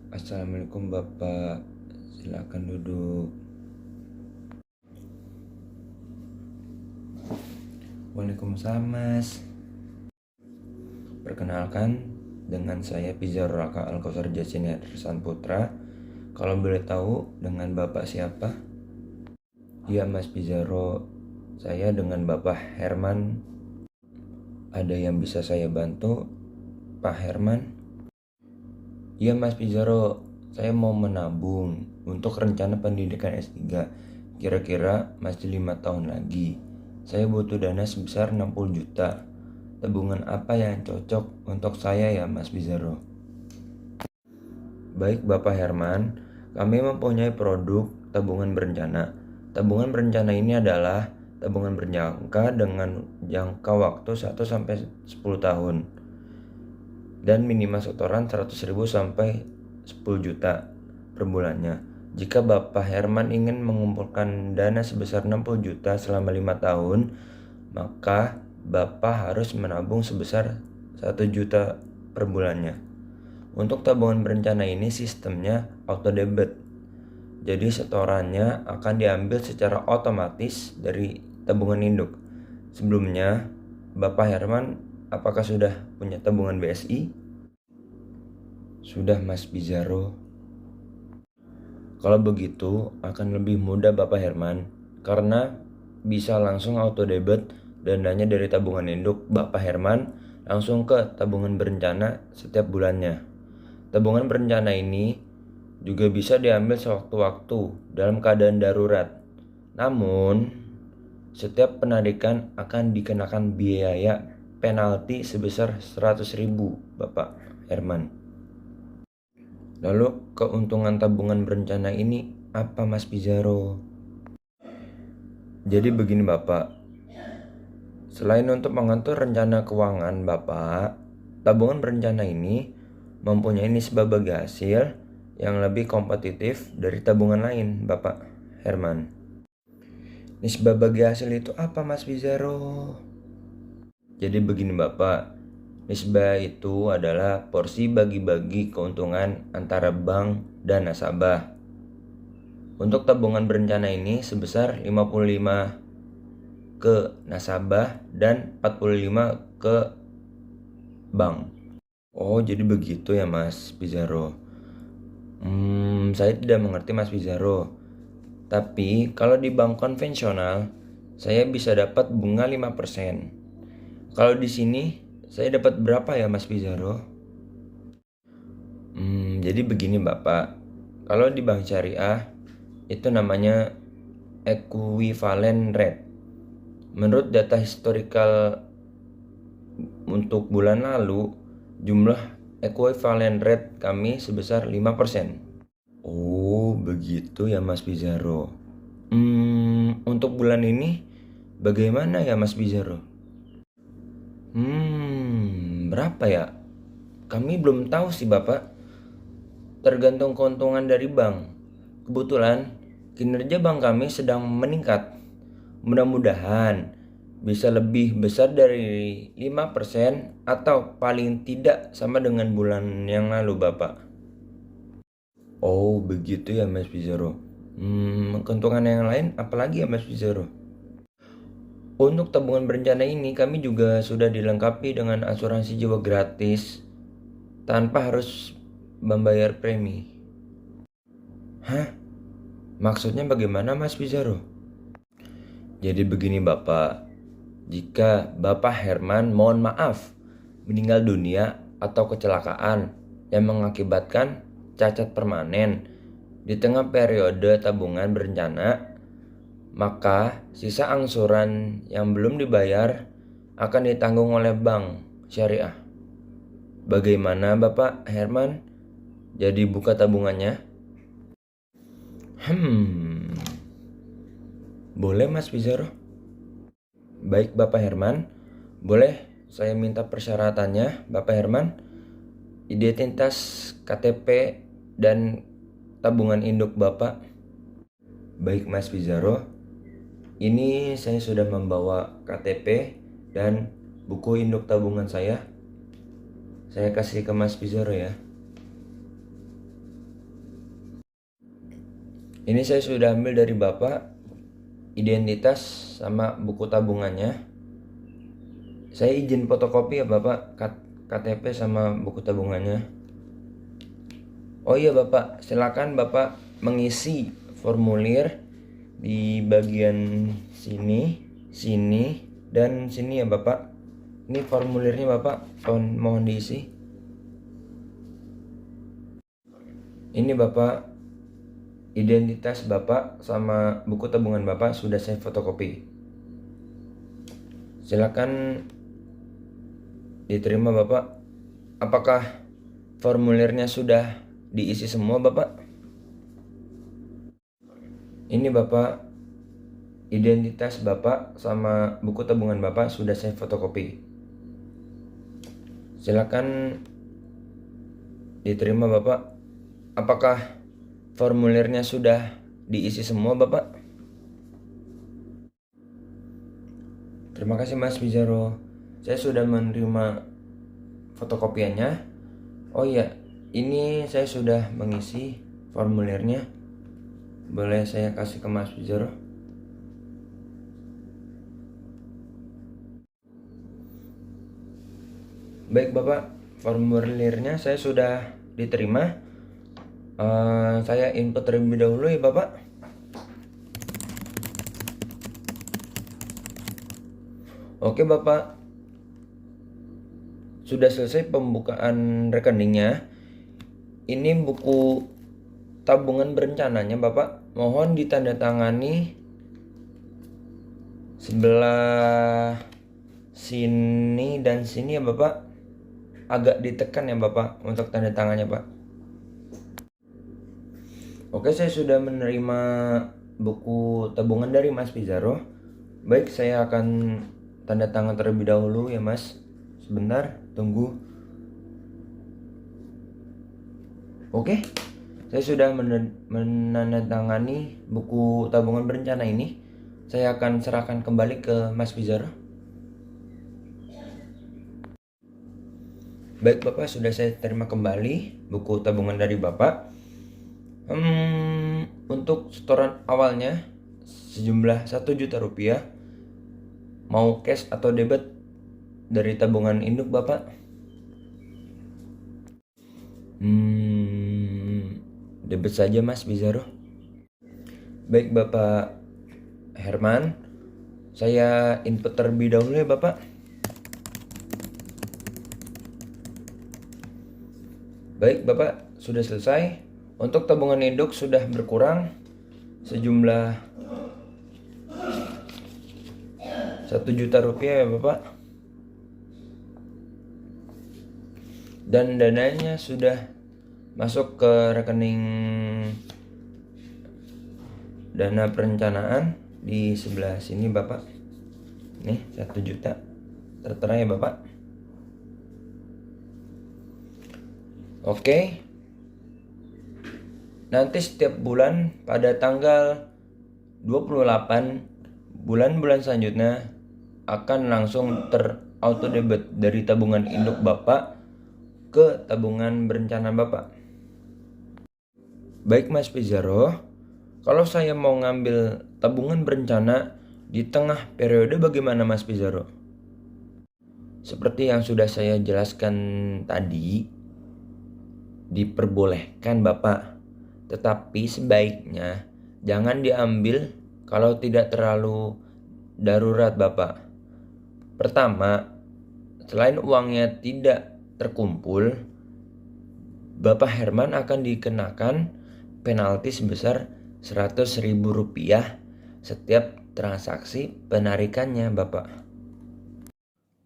Assalamualaikum Bapak, silakan duduk. Waalaikumsalam Mas. Perkenalkan, dengan saya Pizarro Raka Alkausar Jasini Ersan Putra. Kalau boleh tahu dengan Bapak siapa? Iya Mas Pizarro, saya dengan Bapak Herman. Ada yang bisa saya bantu, Pak Herman? Iya Mas Pizarro, saya mau menabung untuk rencana pendidikan S3. Kira-kira masih 5 tahun lagi. Saya butuh dana sebesar 60 juta. Tabungan apa yang cocok untuk saya ya Mas Pizarro? Baik Bapak Herman, kami mempunyai produk tabungan berencana. Tabungan berencana ini adalah tabungan berjangka dengan jangka waktu 1-10 tahun dan minimal setoran 100.000 sampai 10 juta per bulannya. Jika Bapak Herman ingin mengumpulkan dana sebesar 60 juta selama 5 tahun, maka Bapak harus menabung sebesar 1 juta per bulannya. Untuk tabungan berencana ini sistemnya auto debit. Jadi setorannya akan diambil secara otomatis dari tabungan induk. Sebelumnya, Bapak Herman apakah sudah punya tabungan BSI? Sudah Mas Pizarro. Kalau begitu akan lebih mudah Bapak Herman, karena bisa langsung auto debit dananya dari tabungan induk Bapak Herman langsung ke tabungan berencana setiap bulannya. Tabungan berencana ini juga bisa diambil sewaktu-waktu dalam keadaan darurat. Namun, setiap penarikan akan dikenakan biaya penalti sebesar 100.000 Bapak Herman. Lalu keuntungan tabungan berencana ini apa Mas Pizarro? Jadi begini Bapak, selain untuk mengatur rencana keuangan Bapak, tabungan berencana ini mempunyai nisbah bagi hasil yang lebih kompetitif dari tabungan lain Bapak Herman. Nisbah bagi hasil itu apa Mas Pizarro? Jadi begini Bapak, nisbah itu adalah porsi bagi-bagi keuntungan antara bank dan nasabah. Untuk tabungan berencana ini sebesar 55 ke nasabah dan 45 ke bank. Oh, jadi begitu ya Mas Pizarro. Saya tidak mengerti Mas Pizarro. Tapi kalau di bank konvensional, saya bisa dapat bunga 5%. Kalau di sini, saya dapat berapa ya Mas Pizarro? Jadi begini Bapak, kalau di bank syariah, itu namanya equivalent rate. Menurut data historical untuk bulan lalu, jumlah equivalent rate kami sebesar 5%. Oh, begitu ya Mas Pizarro. Untuk bulan ini bagaimana ya Mas Pizarro? Berapa ya? Kami belum tahu sih Bapak. Tergantung keuntungan dari bank. Kebetulan kinerja bank kami sedang meningkat. Mudah-mudahan bisa lebih besar dari 5% atau paling tidak sama dengan bulan yang lalu Bapak. Oh, begitu ya Mas Pizarro. Keuntungan yang lain apalagi ya Mas Pizarro? Untuk tabungan berencana ini kami juga sudah dilengkapi dengan asuransi jiwa gratis tanpa harus membayar premi. Hah? Maksudnya bagaimana Mas Pizarro? Jadi begini Bapak, jika Bapak Herman mohon maaf meninggal dunia atau kecelakaan yang mengakibatkan cacat permanen di tengah periode tabungan berencana, maka sisa angsuran yang belum dibayar akan ditanggung oleh bank syariah. Bagaimana Bapak Herman? Jadi buka tabungannya? Boleh Mas Pizarro? Baik Bapak Herman, boleh saya minta persyaratannya Bapak Herman? Identitas KTP dan tabungan induk Bapak. Baik Mas Pizarro, ini saya sudah membawa KTP dan buku induk tabungan saya. Saya kasih ke Mas Pizarro ya. Ini saya sudah ambil dari Bapak identitas sama buku tabungannya. Saya izin fotokopi ya Bapak, KTP sama buku tabungannya. Oh iya Bapak, silakan Bapak mengisi formulir di bagian sini, dan sini ya Bapak. Ini formulirnya Bapak, mohon diisi. Ini Bapak, identitas Bapak sama buku tabungan Bapak sudah saya fotokopi. Silakan diterima Bapak. Apakah formulirnya sudah diisi semua Bapak? Ini Bapak, identitas Bapak sama buku tabungan Bapak sudah saya fotokopi. Silakan diterima Bapak. Apakah formulirnya sudah diisi semua Bapak? Terima kasih Mas Bizaro. Saya sudah menerima fotokopiannya. Oh iya, ini saya sudah mengisi formulirnya. Boleh saya kasih ke Mas Bizaro? Baik Bapak, formulirnya saya sudah diterima. Saya input terlebih dahulu ya Bapak. Oke Bapak, sudah selesai pembukaan rekeningnya. Ini buku tabungan berencananya Bapak. Mohon ditandatangani sebelah sini dan sini ya Bapak. Agak ditekan ya Bapak untuk tanda tangannya Pak. Oke, saya sudah menerima buku tabungan dari Mas Bizaro. Baik, saya akan tanda tangan terlebih dahulu ya Mas. Sebentar, tunggu. Oke, saya sudah menandatangani buku tabungan berencana ini. Saya akan serahkan kembali ke Mas Bizaro. Baik Bapak, sudah saya terima kembali buku tabungan dari Bapak. Untuk setoran awalnya sejumlah 1 juta rupiah. Mau cash atau debit dari tabungan induk Bapak? Debit saja Mas Bizaro. Baik Bapak Herman, saya input terlebih dahulu ya Bapak. Baik Bapak, sudah selesai. Untuk tabungan induk sudah berkurang sejumlah 1 juta rupiah ya Bapak. Dan dananya sudah masuk ke rekening dana perencanaan di sebelah sini Bapak. Nih 1 juta tertera ya Bapak. Oke. Nanti setiap bulan pada tanggal 28 bulan-bulan selanjutnya akan langsung terauto debit dari tabungan induk Bapak ke tabungan berencana Bapak. Baik Mas Bizaro, kalau saya mau ngambil tabungan berencana di tengah periode bagaimana Mas Bizaro? Seperti yang sudah saya jelaskan tadi, diperbolehkan Bapak, tetapi sebaiknya jangan diambil kalau tidak terlalu darurat Bapak. Pertama, selain uangnya tidak terkumpul, Bapak Herman akan dikenakan penalti sebesar Rp100.000 setiap transaksi penarikannya Bapak.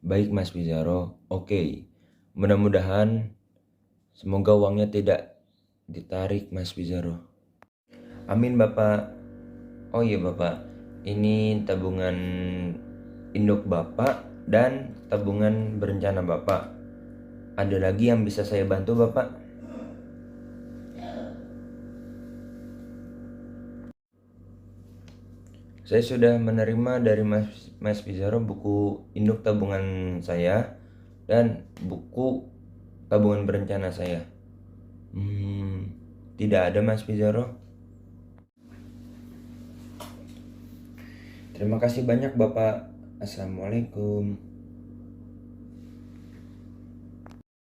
Baik Mas Bizaro, oke. Mudah-mudahan semoga uangnya tidak ditarik Mas Bizaro. Amin Bapak. Oh iya Bapak, ini tabungan induk Bapak dan tabungan berencana Bapak. Ada lagi yang bisa saya bantu Bapak? Saya sudah menerima dari Mas Bizaro buku induk tabungan saya dan buku tabungan berencana saya. Tidak ada Mas Bizaro. Terima kasih banyak Bapak. Assalamualaikum.